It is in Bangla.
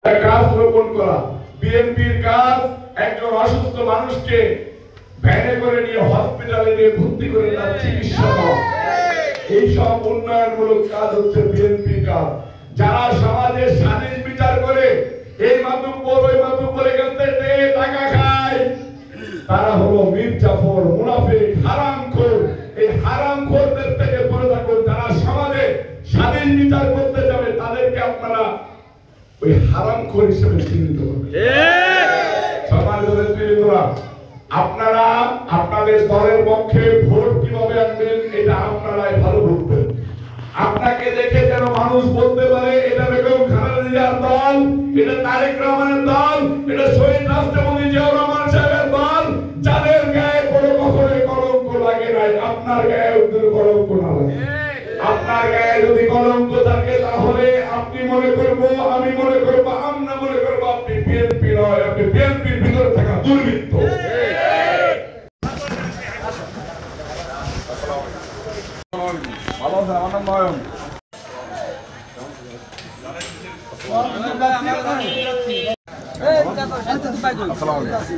গাছ রোপণ করা। বিএনপির কাজ একজন অসুস্থ মানুষকে ভ্যানে করে নিয়ে হসপিটালে নিয়ে ভর্তি করে তার চিকিৎসা দেওয়া, এইসব উন্নয়নমূলক কাজ হচ্ছে বিএনপির কাজ। যারা সমাজের স্বাধীন বিচার করে এই মাতুব্বর ওই মাতুব্বরের কাছে টাকা খায়, তারা হলো মির্জাফর, মুনাফিক, হারামখোর। এই হারামখোরদের থেকে দূরে থাকুন। যারা সমাজে স্বাধীন বিচার করতে যাবে তাদেরকে আপনারা ওই হারামখোর হিসেবে চিহ্নিত করবেন। সম্মানিত নেতৃবৃন্দরা, আপনারা আপনাদের দলের পক্ষে ভোট কিভাবে আনবেন এটা আপনারাই ভালো বুঝবেন। আপনাকে দেখে যেন মানুষ বলতে পারে এটা বেগম খালেদা জিয়ার দল, এটা তারেক রহমানের দল, এটা শহীদ রাষ্ট্রপতি জিয়াউর রহমান সাহেবের দল, যাদের গায়ে কোনো কখনোই কলঙ্ক লাগে নাই। আপনার গায়ে ওদের কলঙ্ক না লাগে। আপনার গায়ে যদি কলঙ্ক থাকে তাহলে আপনি মনে করবো, আমি মনে করবো, আমরা মনে করবো আপনি বিএনপি নয়, আপনি বিএনপির ভিতরে থাকা দুর্বৃত্ত। ভালো আছে, আমার নাম নয়ন। আসসালামু আলাইকুম।